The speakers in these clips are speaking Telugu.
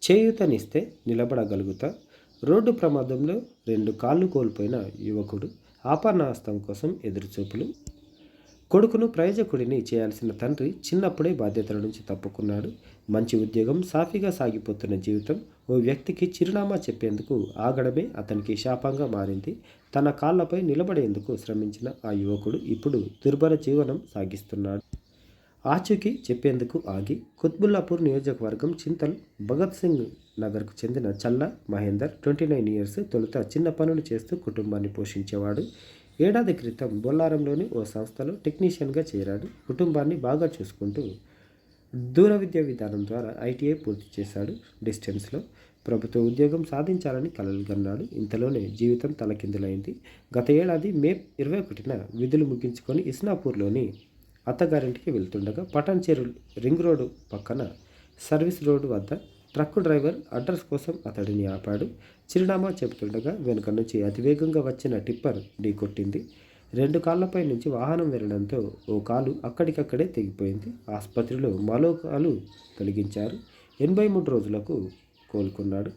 చేయూతనిస్తే నిలబడగలుగుతా. రోడ్డు ప్రమాదంలో 2 కాళ్ళు కోల్పోయిన యువకుడు ఆపన్నాస్తం కోసం ఎదురుచూపులు. కొడుకును ప్రయోజకుడిని చేయాల్సిన తండ్రి చిన్నప్పుడే బాధ్యతల నుంచి తప్పుకున్నాడు. మంచి ఉద్యోగం, సాఫీగా సాగిపోతున్న జీవితం, ఓ వ్యక్తికి చిరునామా చెప్పేందుకు ఆగడమే అతనికి శాపంగా మారింది. తన కాళ్లపై నిలబడేందుకు శ్రమించిన ఆ యువకుడు ఇప్పుడు దుర్భర జీవనం సాగిస్తున్నాడు. ఆచూకీ చెప్పేందుకు ఆగి కుత్బుల్లాపూర్ నియోజకవర్గం చింతల్ భగత్ సింగ్ నగర్కు చెందిన చల్లా మహేందర్ 29 ఇయర్స్. తొలుత చిన్న పనులు చేస్తూ కుటుంబాన్ని పోషించేవాడు. ఏడాది క్రితం బొల్లారంలోని ఓ సంస్థలో టెక్నీషియన్గా చేరాడు. కుటుంబాన్ని బాగా చూసుకుంటూ దూర విద్యా విధానం ద్వారా ఐటీఐ పూర్తి చేశాడు. డిస్టెన్స్లో ప్రభుత్వ ఉద్యోగం సాధించాలని కలలుగన్నాడు. ఇంతలోనే జీవితం తలకిందులైంది. గత ఏడాది మే 21న విధులు ముగించుకొని ఇస్నాపూర్లోని అత్తగారింటికి వెళ్తుండగా పటాన్చెరు రింగ్ రోడ్డు పక్కన సర్వీస్ రోడ్డు వద్ద ట్రక్కు డ్రైవర్ అడ్రస్ కోసం అతడిని ఆపాడు. చిరునామా చెబుతుండగా వెనుక నుంచి అతివేగంగా వచ్చిన టిప్పర్ ఢీకొట్టింది. 2 కాళ్లపై నుంచి వాహనం వెళ్లడంతో ఓ కాలు అక్కడికక్కడే తెగిపోయింది. ఆసుపత్రిలో మరో కాలు తొలగించారు. 83 రోజులకు కోలుకున్నాడు.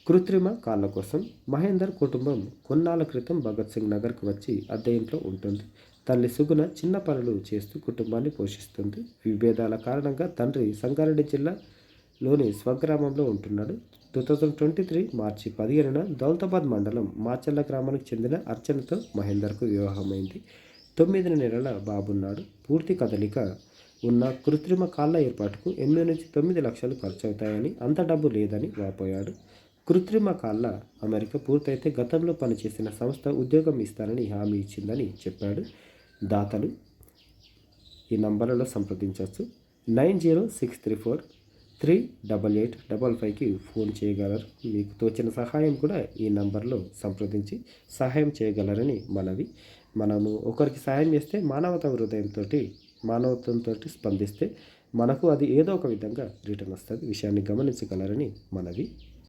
కృత్రిమ కాళ్ల కోసం మహేందర్ కుటుంబం కొన్నాళ్ల క్రితం భగత్ సింగ్ నగర్కు వచ్చి అద్దె ఇంట్లో ఉంటుంది. తల్లి సుగుణ చిన్న పనులు చేస్తూ కుటుంబాన్ని పోషిస్తుంది. విభేదాల కారణంగా తండ్రి సంగారెడ్డి జిల్లాలోని స్వగ్రామంలో ఉంటున్నాడు. 2023 మార్చి 15న దౌలతాబాద్ మండలం మాచర్ల గ్రామానికి చెందిన అర్చనతో మహేందర్కు వివాహమైంది. 9 నెలల బాబున్నాడు. పూర్తి కదలిక ఉన్న కృత్రిమ కాళ్ల ఏర్పాటుకు 8 నుంచి 9 లక్షలు ఖర్చవుతాయని, అంత డబ్బు లేదని వాపోయాడు. కృత్రిమ కాళ్ల అమరిక పూర్తయితే గతంలో పనిచేసిన సంస్థ ఉద్యోగం ఇస్తానని హామీ ఇచ్చిందని చెప్పాడు. దాతలు ఈ నంబర్లలో సంప్రదించవచ్చు. 9063438855కి ఫోన్ చేయగలరు. మీకు తోచిన సహాయం కూడా ఈ నంబర్లో సంప్రదించి సహాయం చేయగలరని మనవి. మనము ఒకరికి సహాయం చేస్తే మానవత్వంతో స్పందిస్తే మనకు అది ఏదో ఒక విధంగా రిటర్న్ వస్తుంది. విషయాన్ని గమనించగలరని మనవి.